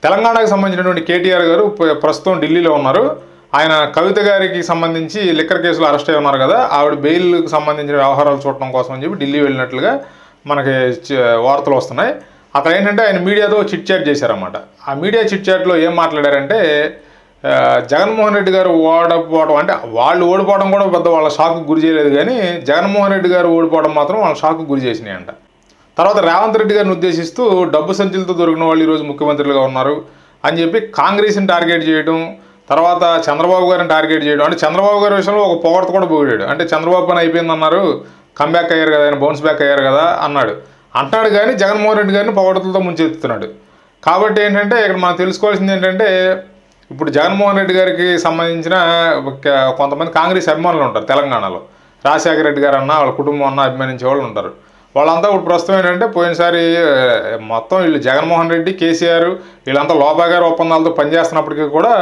తెలంగాణకు సంబంధించినటువంటి కేటీఆర్ గారు ప్రస్తుతం ఢిల్లీలో ఉన్నారు. ఆయన కవిత గారికి సంబంధించి లిక్కర్ కేసులో అరెస్ట్ అయి ఉన్నారు కదా, ఆవిడ బెయిల్కి సంబంధించిన వ్యవహారాలు చూడటం కోసం అని చెప్పి ఢిల్లీ వెళ్ళినట్లుగా మనకి వార్తలు వస్తున్నాయి. అక్కడ ఏంటంటే ఆయన మీడియాతో చిట్ చాట్ చేశారన్నమాట. ఆ మీడియా చిట్ చాట్లో ఏం మాట్లాడారంటే, జగన్మోహన్ రెడ్డి గారు ఓడిపోవడం అంటే వాళ్ళు ఓడిపోవడం కూడా పెద్ద వాళ్ళ షాక్కు గురి చేయలేదు, కానీ జగన్మోహన్ రెడ్డి గారు ఓడిపోవడం మాత్రం వాళ్ళ షాక్కు గురి చేసినాయంట. తర్వాత రేవంత్ రెడ్డి గారిని ఉద్దేశిస్తూ డబ్బు సంచులతో దొరికిన వాళ్ళు ఈరోజు ముఖ్యమంత్రులుగా ఉన్నారు అని చెప్పి కాంగ్రెస్ని టార్గెట్ చేయడం, తర్వాత చంద్రబాబు గారిని టార్గెట్ చేయడం. అంటే చంద్రబాబు గారి విషయంలో ఒక పొగడత కూడా పోయాడు. అంటే చంద్రబాబు పని అయిపోయింది అన్నారు, కమ్బ్యాక్ అయ్యారు కదా, ఆయన బౌన్స్ బ్యాక్ అయ్యారు కదా అంటున్నాడు, కానీ జగన్మోహన్ రెడ్డి గారిని పొగడతలతో ముంచెత్తుతున్నాడు. కాబట్టి ఏంటంటే ఇక్కడ మనం తెలుసుకోవాల్సింది ఏంటంటే, ఇప్పుడు జగన్మోహన్ రెడ్డి గారికి సంబంధించిన కొంతమంది కాంగ్రెస్ అభిమానులు ఉంటారు తెలంగాణలో. రాజశేఖర రెడ్డి గారు అన్న వాళ్ళ కుటుంబం అన్న అభిమానించే వాళ్ళు ఉంటారు. వాళ్ళంతా ఇప్పుడు ప్రస్తుతం ఏంటంటే, పోయినసారి మొత్తం వీళ్ళు జగన్మోహన్ రెడ్డి, కేసీఆర్ వీళ్ళంతా లోపాగారి ఒప్పందాలతో పనిచేస్తున్నప్పటికీ కూడా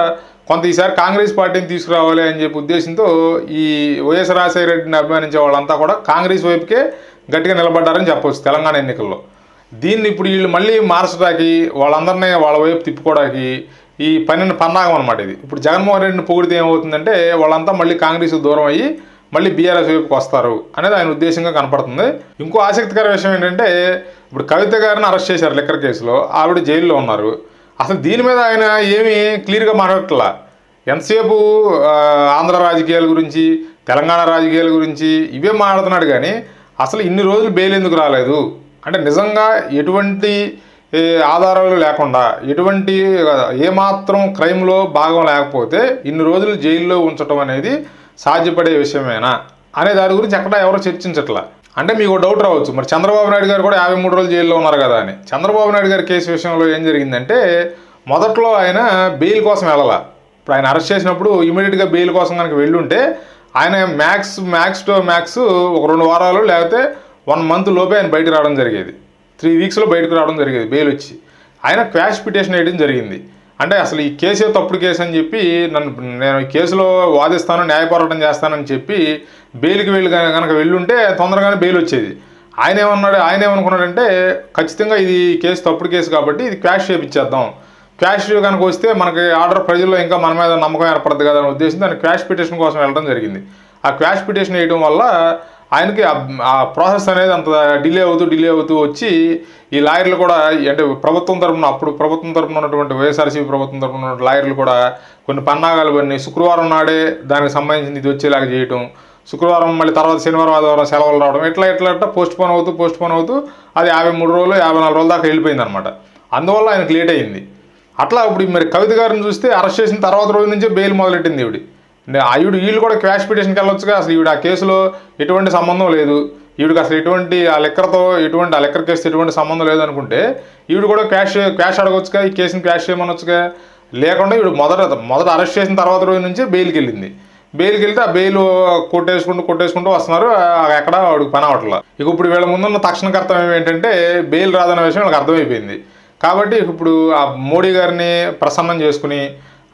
కొంత ఈసారి కాంగ్రెస్ పార్టీని తీసుకురావాలి అని చెప్పి ఉద్దేశంతో ఈ వైఎస్ రాజశేఖర రెడ్డిని అభిమానించే వాళ్ళంతా కూడా కాంగ్రెస్ వైపుకే గట్టిగా నిలబడ్డారని చెప్పవచ్చు తెలంగాణ ఎన్నికల్లో. దీన్ని ఇప్పుడు వీళ్ళు మళ్ళీ మార్చడానికి, వాళ్ళందరినీ వాళ్ళ వైపు తిప్పుకోవడానికి ఈ పన్నాగం అనమాట ఇది. ఇప్పుడు జగన్మోహన్ రెడ్డిని పొగిడితే ఏమవుతుందంటే, వాళ్ళంతా మళ్ళీ కాంగ్రెస్ దూరం అయ్యి మళ్ళీ బీఆర్ఎస్ వైపుకి వస్తారు అనేది ఆయన ఉద్దేశంగా కనపడుతుంది. ఇంకో ఆసక్తికర విషయం ఏంటంటే, ఇప్పుడు కవిత గారిని అరెస్ట్ చేశారు లిక్కర్ కేసులో, ఆవిడ జైల్లో ఉన్నారు. అసలు దీని మీద ఆయన ఏమీ క్లియర్గా మాట్లాడట్లా. ఎంతసేపు ఆంధ్ర రాజకీయాల గురించి, తెలంగాణ రాజకీయాల గురించి ఇవే మాట్లాడుతున్నాడు, కానీ అసలు ఇన్ని రోజులు బెయిల్ ఎందుకు రాలేదు అంటే, నిజంగా ఎటువంటి ఆధారాలు లేకుండా, ఎటువంటి ఏమాత్రం క్రైమ్లో భాగం లేకపోతే ఇన్ని రోజులు జైల్లో ఉంచడం అనేది సాధ్యపడే విషయమేనా అనే దాని గురించి ఎక్కడ ఎవరో చర్చించట్లా. అంటే మీకు డౌట్ రావచ్చు, మరి చంద్రబాబు నాయుడు గారు కూడా 53 రోజులు జైల్లో ఉన్నారు కదా అని. చంద్రబాబు నాయుడు గారి కేసు విషయంలో ఏం జరిగిందంటే, మొదట్లో ఆయన బెయిల్ కోసం వెళ్ళాల. ఇప్పుడు ఆయన అరెస్ట్ చేసినప్పుడు ఇమీడియట్గా బెయిల్ కోసం కనుక వెళ్ళుంటే ఆయన మ్యాక్స్ ఒక 2 వారాలు లేకపోతే 1 మంత్ లోపే ఆయన బయటకు రావడం జరిగేది. 3 వీక్స్లో బయటకు రావడం జరిగేది బెయిల్ వచ్చి. ఆయన క్వాష్ పిటిషన్ వేయడం జరిగింది. అంటే అసలు ఈ కేసే తప్పుడు కేసు అని చెప్పి నేను ఈ కేసులో వాదిస్తాను, న్యాయ పోరాటం చేస్తానని చెప్పి బెయిల్కి కనుక వెళ్ళుంటే తొందరగానే బెయిల్ వచ్చేది. ఆయన ఏమనుకున్నాడంటే, ఖచ్చితంగా ఇది కేసు తప్పుడు కేసు కాబట్టి ఇది క్వాష్ చేయించేద్దాం, క్వాష్ కనుక వస్తే మనకి ఆర్డర్ ప్రజల్లో ఇంకా మన మీద నమ్మకం ఏర్పడదు కదా అనే ఉద్దేశంతో ఆయన క్వాష్ పిటిషన్ కోసం వెళ్ళడం జరిగింది. ఆ క్వాష్ పిటిషన్ వేయడం వల్ల ఆయనకి ఆ ప్రాసెస్ అనేది అంత డిలే అవుతూ వచ్చి ఈ లాయర్లు కూడా, అంటే అప్పుడు ప్రభుత్వం తరపున ఉన్నటువంటి వైఎస్ఆర్సీపీ ప్రభుత్వం తరపున ఉన్నటువంటి లాయర్లు కూడా కొన్ని పన్నాగాలు పని శుక్రవారం నాడే దానికి సంబంధించింది ఇది వచ్చేలాగా చేయటం, శుక్రవారం మళ్ళీ తర్వాత శనివారం ఆదివారం సెలవులు రావడం, ఇట్లా పోస్ట్ పోన్ అవుతూ అది 53 రోజులు 54 రోజుల దాకా వెళ్ళిపోయింది అనమాట. అందువల్ల ఆయనకు లేట్ అయింది. అట్లా ఇప్పుడు మరి కవిత గారిని చూస్తే అరెస్ట్ చేసిన తర్వాత రోజు నుంచే బెయిల్ మొదలెట్టింది వీళ్ళు కూడా క్వాష్ పిటిషన్కి వెళ్ళొచ్చుగా. అసలు ఈవిడ ఆ కేసులో ఎటువంటి సంబంధం లేదు, ఈవిడికి అసలు ఎటువంటి ఆ లెక్కర్ కేసు ఎటువంటి సంబంధం లేదనుకుంటే ఈవిడ కూడా క్వాష్ అడగొచ్చుగా, ఈ కేసుని క్వాష్ చేయమనొచ్చుగా. లేకుండా ఈవిడ మొదట అరెస్ట్ చేసిన తర్వాత రోజు నుంచే బెయిల్కి వెళ్ళింది. బెయిల్కి వెళ్తే ఆ బెయిల్ కొట్టేసుకుంటూ వస్తున్నారు. ఎక్కడ వాడికి పని అవట్లా. ఇప్పుడు వీళ్ళ ముందున్న తక్షణ కర్తవ్యం ఏంటంటే, బెయిల్ రాదన్న విషయం వాళ్ళకి అర్థమైపోయింది. కాబట్టి ఇప్పుడు ఆ మోడీ గారిని ప్రసన్నం చేసుకుని,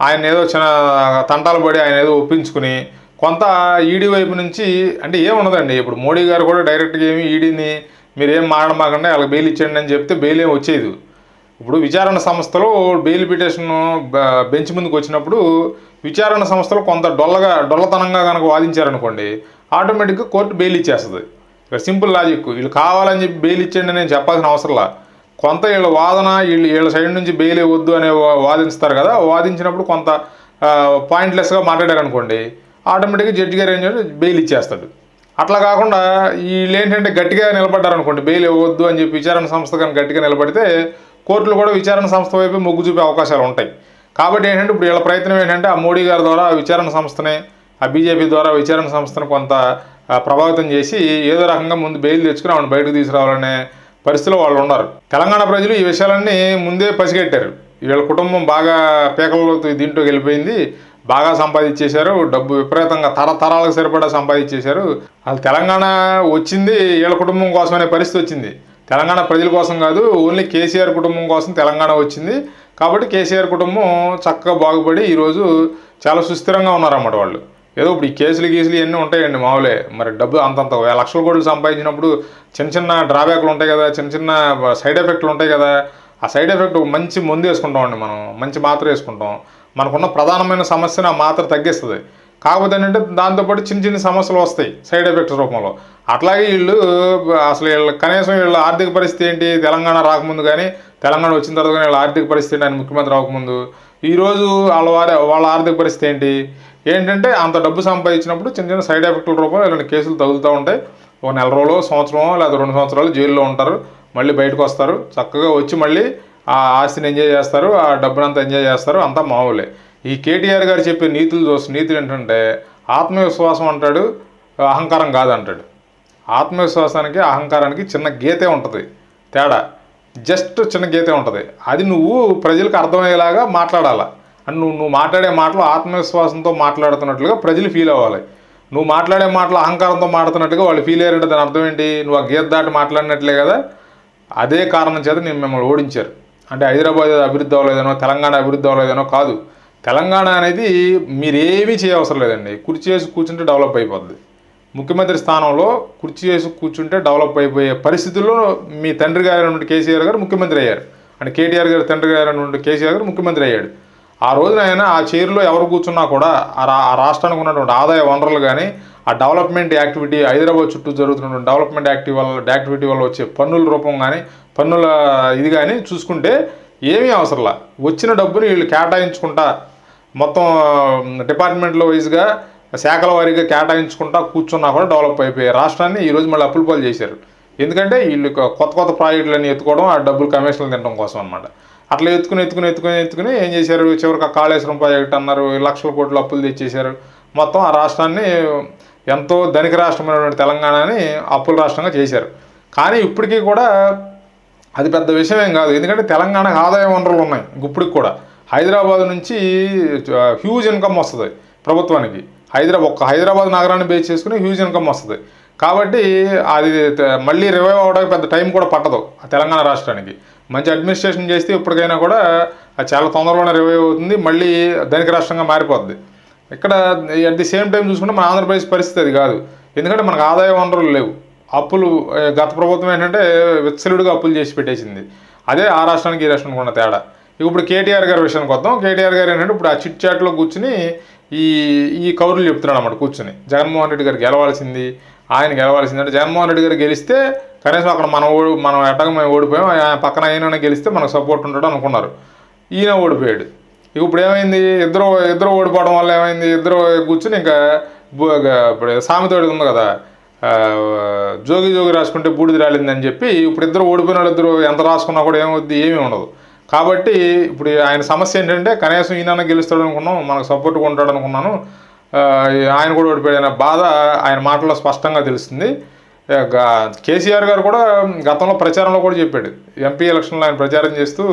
ఆయన ఏదో చిన్న తంటాలు పడి ఆయన ఏదో ఒప్పించుకుని కొంత ఈడీ వైపు నుంచి, అంటే ఏమున్నదండి, ఇప్పుడు మోడీ గారు కూడా డైరెక్ట్గా ఏమి ఈడీని మీరు ఏం మాట్లాడమాకండి వాళ్ళకి బెయిల్ ఇచ్చేయండి అని చెప్తే బెయిల్ ఏమి వచ్చేది. ఇప్పుడు విచారణ సంస్థలో బెయిల్ పిటిషన్ బెంచ్ ముందుకు వచ్చినప్పుడు విచారణ సంస్థలు కొంత డొల్లతనంగా కనుక వాదించారనుకోండి, ఆటోమేటిక్గా కోర్టు బెయిల్ ఇచ్చేస్తుంది. Simple logic. వీళ్ళు కావాలని చెప్పి బెయిల్ ఇచ్చేయండి అని చెప్పాల్సిన అవసరంలా. కొంత వీళ్ళ వాదన వీళ్ళ సైడ్ నుంచి బెయిల్ వద్దు అనే వాదిస్తారు కదా, వాదించినప్పుడు కొంత పాయింట్లెస్గా మాట్లాడారనుకోండి, ఆటోమేటిక్గా జడ్జి గారు ఏం చేయాలి, బెయిల్ ఇచ్చేస్తాడు. అట్లా కాకుండా వీళ్ళు ఏంటంటే గట్టిగా నిలబడ్డారనుకోండి, బెయిల్ ఇవ్వద్దు అని చెప్పి విచారణ సంస్థ కానీ గట్టిగా నిలబడితే కోర్టులు కూడా విచారణ సంస్థ వైపు మొగ్గు చూపే అవకాశాలు ఉంటాయి. కాబట్టి ఏంటంటే ఇప్పుడు వీళ్ళ ప్రయత్నం ఏంటంటే, ఆ మోడీ గారి ద్వారా విచారణ సంస్థని, ఆ బీజేపీ ద్వారా విచారణ సంస్థను కొంత ప్రభావితం చేసి ఏదో రకంగా ముందు బెయిల్ తెచ్చుకుని ఆవిడ బయటకు తీసుకురావాలనే పరిస్థితిలో వాళ్ళు ఉన్నారు. తెలంగాణ ప్రజలు ఈ విషయాలన్నీ ముందే పసిగట్టారు. వీళ్ళ కుటుంబం బాగా పేకల్లో దీంట్లో వెళ్ళిపోయింది, బాగా సంపాదించేశారు, డబ్బు విపరీతంగా తరతరాలకు సరిపడా సంపాదించేశారు. అసలు తెలంగాణ వచ్చింది వీళ్ళ కుటుంబం కోసం అనే పరిస్థితి వచ్చింది. తెలంగాణ ప్రజల కోసం కాదు, ఓన్లీ కేసీఆర్ కుటుంబం కోసం తెలంగాణ వచ్చింది. కాబట్టి కేసీఆర్ కుటుంబం చక్కగా బాగుపడి ఈరోజు చాలా సుస్థిరంగా ఉన్నారన్నమాట వాళ్ళు. ఏదో ఇప్పుడు ఈ కేసులు ఇవన్నీ ఉంటాయండి మామూలే. మరి డబ్బు అంతంత లక్షల కోట్లు సంపాదించినప్పుడు చిన్న డ్రాబ్యాక్లు ఉంటాయి కదా, చిన్న సైడ్ ఎఫెక్ట్లు ఉంటాయి కదా. ఆ సైడ్ ఎఫెక్ట్ మంచి మందు వేసుకుంటామండి, మనం మంచి మాత్ర వేసుకుంటాం, మనకున్న ప్రధానమైన సమస్యను ఆ మాత్ర తగ్గిస్తుంది. కాకపోతే ఏంటంటే దాంతోపాటు చిన్న చిన్న సమస్యలు వస్తాయి సైడ్ ఎఫెక్ట్స్ రూపంలో. అట్లాగే వీళ్ళు అసలు కనీసం వీళ్ళ ఆర్థిక పరిస్థితి ఏంటి, తెలంగాణ రాకముందు కానీ తెలంగాణ వచ్చిన తర్వాత కానీ వీళ్ళ ఆర్థిక పరిస్థితి ఏంటి, ఆయన ముఖ్యమంత్రి రాకముందు ఈరోజు వాళ్ళ ఆర్థిక పరిస్థితి ఏంటంటే అంత డబ్బు సంపాదించినప్పుడు చిన్న చిన్న సైడ్ ఎఫెక్ట్ల రూపంలో ఇలాంటి కేసులు తగులుతూ ఉంటాయి. ఒక నెల రోజులు, సంవత్సరం లేదా 2 సంవత్సరాలు జైల్లో ఉంటారు, మళ్ళీ బయటకు వస్తారు, చక్కగా వచ్చి మళ్ళీ ఆ ఆస్తిని ఎంజాయ్ చేస్తారు, ఆ డబ్బునంతా ఎంజాయ్ చేస్తారు, అంతా మామూలే. ఈ కేటీఆర్ గారు చెప్పే నీతులు ఏంటంటే ఆత్మవిశ్వాసం అంటాడు, అహంకారం కాదంటాడు. ఆత్మవిశ్వాసానికి అహంకారానికి చిన్న గీతే ఉంటుంది తేడా, జస్ట్ చిన్న గీతే ఉంటుంది. అది నువ్వు ప్రజలకు అర్థమయ్యేలాగా మాట్లాడాలా. అని నువ్వు మాట్లాడే మాటలు ఆత్మవిశ్వాసంతో మాట్లాడుతున్నట్లుగా ప్రజలు ఫీల్ అవ్వాలి. నువ్వు మాట్లాడే మాటలు అహంకారంతో మాట్లాడుతున్నట్టుగా వాళ్ళు ఫీల్ అయ్యారంటే దాని అర్థం ఏంటి, నువ్వు ఆ గీత దాటి మాట్లాడినట్లే కదా. అదే కారణం చేత నేను మిమ్మల్ని ఓడించారు. అంటే హైదరాబాద్ అభివృద్ధి అవ్వలేదనో, తెలంగాణ అభివృద్ధి అవ్వలేదనో కాదు. తెలంగాణ అనేది మీరేమీ చేయవసరం లేదండి. కుర్చీ వేసి కూర్చుంటే డెవలప్ అయిపోద్ది. ముఖ్యమంత్రి స్థానంలో కుర్చీ వేసి కూర్చుంటే డెవలప్ అయిపోయే పరిస్థితుల్లో మీ తండ్రి గారైనటువంటి కేసీఆర్ గారు ముఖ్యమంత్రి అయ్యారు. అంటే కేటీఆర్ గారి తండ్రి గారైనటువంటి కేసీఆర్ గారు ముఖ్యమంత్రి అయ్యాడు. ఆ రోజున ఆయన ఆ చైర్లో ఎవరు కూర్చున్నా కూడా ఆ రాష్ట్రానికి ఉన్నటువంటి ఆదాయ వనరులు కానీ, ఆ డెవలప్మెంట్ యాక్టివిటీ, హైదరాబాద్ చుట్టూ జరుగుతున్నటువంటి డెవలప్మెంట్ యాక్టివిటీ వల్ల వచ్చే పన్నుల రూపం కానీ, పన్నుల ఇది కానీ చూసుకుంటే ఏమీ అవసరంలా. వచ్చిన డబ్బుని వీళ్ళు కేటాయించుకుంటా, మొత్తం డిపార్ట్మెంట్లో వైజ్గా శాఖల వారీగా కేటాయించుకుంటా కూర్చున్నా కూడా డెవలప్ అయిపోయే రాష్ట్రాన్ని ఈరోజు మళ్ళీ అప్పుల పాలు చేశారు. ఎందుకంటే వీళ్ళు కొత్త ప్రాజెక్టులన్నీ ఎత్తుకోవడం, ఆ డబ్బులు కమిషన్లు తినడం కోసం అనమాట. అట్లా ఎత్తుకుని ఏం చేశారు, చివరికి కాళేశ్వరం ప్రాజెక్ట్ అన్నారు, లక్షల కోట్ల అప్పులు తెచ్చేశారు. మొత్తం ఆ రాష్ట్రాన్ని ఎంతో ధనిక రాష్ట్రమైనటువంటి తెలంగాణని అప్పుల రాష్ట్రంగా చేశారు. కానీ ఇప్పటికీ కూడా అది పెద్ద విషయం ఏం కాదు. ఎందుకంటే తెలంగాణకు ఆదాయ వనరులు ఉన్నాయి. ఇప్పటికి కూడా హైదరాబాద్ నుంచి హ్యూజ్ ఇన్కమ్ వస్తుంది ప్రభుత్వానికి. హైదరాబాద్ నగరాన్ని బేస్ చేసుకుని హ్యూజ్ ఇన్కమ్ వస్తుంది. కాబట్టి అది మళ్ళీ రివైవ్ అవ్వడానికి పెద్ద టైం కూడా పట్టదు తెలంగాణ రాష్ట్రానికి. మంచి అడ్మినిస్ట్రేషన్ చేస్తే ఇప్పటికైనా కూడా అది చాలా తొందరలోనే రివైవ్ అవుతుంది, మళ్ళీ ధనిక రాష్ట్రంగా మారిపోద్ది. ఇక్కడ అట్ ది సేమ్ టైం చూసుకుంటే మన ఆంధ్రప్రదేశ్ పరిస్థితి అది కాదు. ఎందుకంటే మనకు ఆదాయ వనరులు లేవు. అప్పులు గత ప్రభుత్వం ఏంటంటే విచ్చలుడిగా అప్పులు చేసి పెట్టేసింది. అదే ఆ రాష్ట్రానికి ఈ రాష్ట్రానికి ఉన్న తేడా. ఇప్పుడు కేటీఆర్ గారి విషయానికి వద్దాం. కేటీఆర్ గారు ఏంటంటే ఇప్పుడు ఆ చిట్ చాట్లో కూర్చుని ఈ కౌరులు చెప్తున్నాడు అన్నమాట. కూర్చుని జగన్మోహన్ రెడ్డి గారు గెలవాల్సింది, ఆయన గెలవాల్సిందంటే జగన్మోహన్ రెడ్డి గారు గెలిస్తే కనీసం అక్కడ మనం ఎట్టగా మేము ఓడిపోయాం, పక్కన అయినా గెలిస్తే మనకు సపోర్ట్ ఉంటాడు అనుకున్నారు. ఈయన ఓడిపోయాడు. ఇప్పుడు ఏమైంది, ఇద్దరు ఓడిపోవడం వల్ల ఏమైంది, ఇద్దరు కూర్చుని ఇంకా ఇప్పుడు సామెతోడి ఉంది కదా, జోగి రాసుకుంటే బూడిది రాలిందని చెప్పి ఇప్పుడు ఇద్దరు ఓడిపోయిన వాళ్ళు ఇద్దరు ఎంత రాసుకున్నా కూడా ఏమీ ఉండదు. కాబట్టి ఇప్పుడు ఆయన సమస్య ఏంటంటే కనీసం ఈయన గెలుస్తాడు అనుకున్నాం, మనకు సపోర్ట్గా ఉంటాడు అనుకున్నాను, ఆయన కూడా ఓడిపోయాడు బాధ ఆయన మాటల్లో స్పష్టంగా తెలుస్తుంది. కేసీఆర్ గారు కూడా గతంలో ప్రచారంలో కూడా చెప్పాడు, ఎంపీ ఎలక్షన్లో ఆయన ప్రచారం చేస్తూ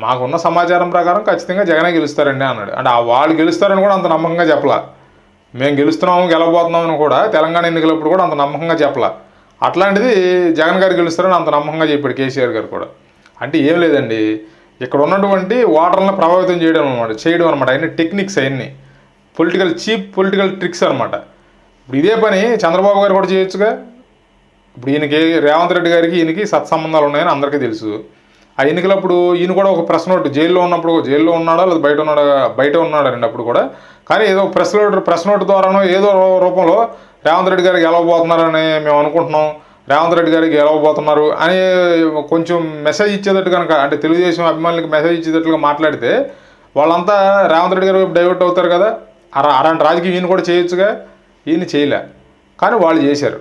మాకున్న సమాచారం ప్రకారం ఖచ్చితంగా జగనే గెలుస్తారండి అన్నాడు. అంటే వాళ్ళు గెలుస్తారని కూడా అంత నమ్మకంగా చెప్పలా. మేము గెలవబోతున్నామని కూడా తెలంగాణ ఎన్నికలప్పుడు కూడా అంత నమ్మకంగా చెప్పలా. అట్లాంటిది జగన్ గారు గెలుస్తారని అంత నమ్మకంగా చెప్పాడు కేసీఆర్ గారు కూడా. అంటే ఏం లేదండి, ఇక్కడ ఉన్నటువంటి ఓటర్లను ప్రభావితం చేయడం అనమాట. అన్ని టెక్నిక్స్, అవన్నీ పొలిటికల్ ట్రిక్స్ అనమాట. ఇప్పుడు ఇదే పని చంద్రబాబు గారు కూడా చేయొచ్చుగా. ఇప్పుడు ఈయనకి రేవంత్ రెడ్డి గారికి ఈయనకి సత్సంబంధాలు ఉన్నాయని అందరికీ తెలుసు. ఆ ఎన్నికలప్పుడు ఈయన కూడా ఒక ప్రెస్ నోట్ జైల్లో ఉన్నాడా లేదా బయట ఉన్నాడండి అప్పుడు కూడా. కానీ ఏదో ప్రెస్ నోట్ ద్వారానో ఏదో రూపంలో రేవంత్ రెడ్డి గారికి గెలవబోతున్నారని మేము అనుకుంటున్నాం, రేవంత్ రెడ్డి గారికి గెలవబోతున్నారు అని కొంచెం మెసేజ్ ఇచ్చేటట్టు కనుక, అంటే తెలుగుదేశం అభిమానులకి మెసేజ్ ఇచ్చేటట్టుగా మాట్లాడితే వాళ్ళంతా రేవంత్ రెడ్డి గారి వైపు డైవర్ట్ అవుతారు కదా. అలాంటి రాజకీయం ఈయన కూడా చేయొచ్చుగా, ఈయన చేయలే. కానీ వాళ్ళు చేశారు.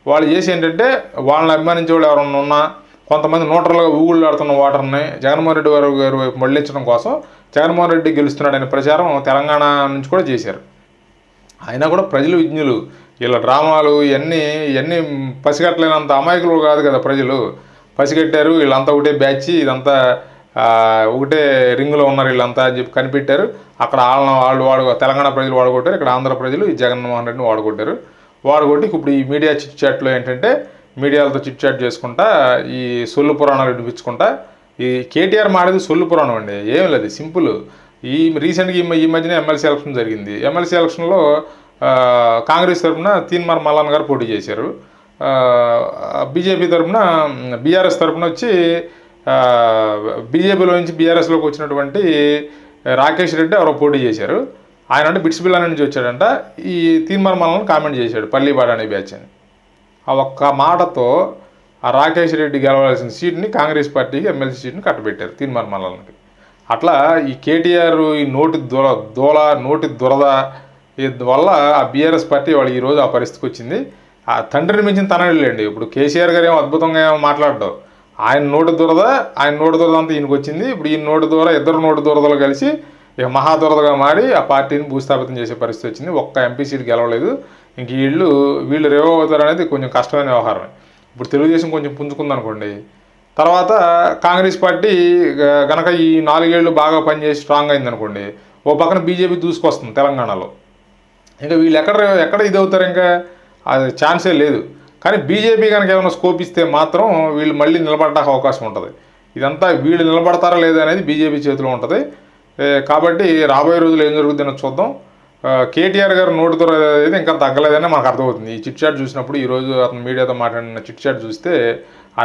వాళ్ళు చేసి ఏంటంటే వాళ్ళని అభిమానించే వాళ్ళు ఎవరన్నా ఉన్నా కొంతమంది న్యూట్రల్గా ఊగుళ్ళాడుతున్న ఓటర్ని జగన్మోహన్ రెడ్డి గారి వైపు మళ్లించడం కోసం జగన్మోహన్ రెడ్డి గెలుస్తున్నాడనే ప్రచారం తెలంగాణ నుంచి కూడా చేశారు. అయినా కూడా ప్రజలు విజ్ఞులు, వీళ్ళ డ్రామాలు ఇవన్నీ పసిగట్టలేనంత అమాయకులు కాదు కదా ప్రజలు. పసిగట్టారు, వీళ్ళంతా ఒకటే బ్యాచ్, ఇదంతా ఒకటే రింగులో ఉన్నారు వీళ్ళంతా అని చెప్పి కనిపెట్టారు. అక్కడ వాళ్ళు తెలంగాణ ప్రజలు వాడుకొట్టారు, ఇక్కడ ఆంధ్ర ప్రజలు ఈ జగన్మోహన్ రెడ్డిని వాడుకొట్టి ఇప్పుడు ఈ మీడియా చిట్ చాట్లో ఏంటంటే మీడియాలతో చిట్ చాట్ చేసుకుంటా ఈ సొల్లు పురాణాలు వినిపించుకుంటా ఈ కేటీఆర్ మాడేది సొల్లు పురాణం అండి, ఏం లేదు, సింపుల్. రీసెంట్గా ఈ మధ్యన ఎమ్మెల్సీ ఎలక్షన్ జరిగింది. ఎమ్మెల్సీ ఎలక్షన్లో కాంగ్రెస్ తరఫున తీన్మార్ మల్లన్న గారు పోటీ చేశారు. బీజేపీ తరఫున బీఆర్ఎస్ తరఫున వచ్చి బీజేపీలో నుంచి బీఆర్ఎస్లోకి వచ్చినటువంటి రాకేష్ రెడ్డి ఎవరో పోటీ చేశారు. ఆయన అంటే బిట్స్ బిల్లా నుంచి వచ్చాడంట. ఈ తీర్మానం కామెంట్ చేశాడు పల్లీబాడ అనే బ్యాచ్ అని. ఆ ఒక్క మాటతో ఆ రాకేష్ రెడ్డి గెలవాల్సిన సీట్ని కాంగ్రెస్ పార్టీకి ఎమ్మెల్సీ సీట్ని కట్టబెట్టారు తీర్మానాలకి. అట్లా ఈ కేటీఆర్ ఈ నోటి దురద వల్ల ఆ బీఆర్ఎస్ పార్టీ వాళ్ళు ఈరోజు ఆ పరిస్థితికి వచ్చింది. ఆ తండ్రిని మించిన తనలేండి. ఇప్పుడు కేసీఆర్ గారు ఏమో అద్భుతంగా ఏమో మాట్లాడడం, ఆయన నోటి దురద అంతా ఈయనకు వచ్చింది. ఇప్పుడు ఈ ఇద్దరు నోటి దురదలు కలిసి ఇక మహాదురదగా మారి ఆ పార్టీని భూస్థాపితం చేసే పరిస్థితి వచ్చింది. ఒక్క ఎంపీ సీట్ గెలవలేదు. ఇంక వీళ్ళు రివైవ్ అవుతారు అనేది కొంచెం కష్టమైన వ్యవహారమే. ఇప్పుడు తెలుగుదేశం కొంచెం పుంజుకుందనుకోండి, తర్వాత కాంగ్రెస్ పార్టీ గనక ఈ 4 ఏళ్ళు బాగా పనిచేసి స్ట్రాంగ్ అయిందనుకోండి, ఓ పక్కన బీజేపీ దూసుకొస్తుంది తెలంగాణలో. ఇంకా వీళ్ళు ఎక్కడ ఇది అవుతారు, ఇంకా అది ఛాన్సే లేదు. కానీ బీజేపీ కనుక ఏమైనా స్కోప్ ఇస్తే మాత్రం వీళ్ళు మళ్ళీ నిలబడడానికి అవకాశం ఉంటుంది. ఇదంతా వీళ్ళు నిలబడతారా లేదా అనేది బీజేపీ చేతిలో ఉంటుంది. కాబట్టి రాబోయే రోజులు ఏం జరుగుతుందో చూద్దాం. కేటీఆర్ గారు నోటి దుర అయితే ఇంకా తగ్గలేదని మనకు అర్థమవుతుంది. ఈ చిట్ చాట్ చూసినప్పుడు ఈరోజు అతను మీడియాతో మాట్లాడిన చిట్ చాట్ చూస్తే ఆ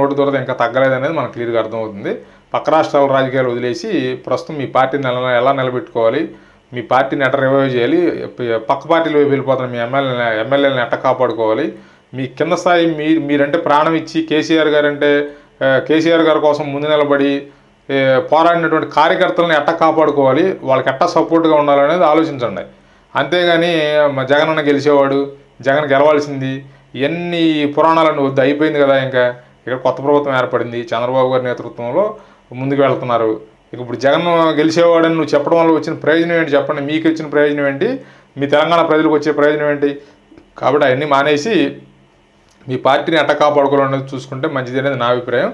నోటి దురద ఇంకా తగ్గలేదనేది మనకు క్లియర్గా అర్థమవుతుంది. పక్క రాష్ట్రాల రాజకీయాలు వదిలేసి ప్రస్తుతం మీ పార్టీని ఎలా నిలబెట్టుకోవాలి, మీ పార్టీని ఎట్ట రివైవ్ చేయాలి, పక్క పార్టీలో వెళ్ళిపోతున్న మీ ఎమ్మెల్యేలను ఎట్ట కాపాడుకోవాలి, మీ కింద స్థాయి మీరంటే ప్రాణం ఇచ్చి కేసీఆర్ గారి కోసం ముందు నిలబడి పోరాడినటువంటి కార్యకర్తలను ఎట్ట కాపాడుకోవాలి, వాళ్ళకి ఎట్ట సపోర్ట్గా ఉండాలనేది ఆలోచించండి. అంతేగాని జగన్ అన్న గెలిచేవాడు, జగన్ గెలవాల్సింది, ఇవన్నీ పురాణాలను వద్దు, అయిపోయింది కదా. ఇంకా ఇక్కడ కొత్త ప్రభుత్వం ఏర్పడింది, చంద్రబాబు గారి నేతృత్వంలో ముందుకు వెళ్తున్నారు. ఇక ఇప్పుడు జగన్ గెలిచేవాడని నువ్వు చెప్పడం వల్ల వచ్చిన ప్రయోజనం ఏంటి చెప్పండి. మీకు వచ్చిన ప్రయోజనం ఏంటి, మీ తెలంగాణ ప్రజలకు వచ్చే ప్రయోజనం ఏంటి? కాబట్టి అవన్నీ మానేసి మీ పార్టీని ఎట్ట కాపాడుకోవాలనేది చూసుకుంటే మంచిది అనేది నా అభిప్రాయం.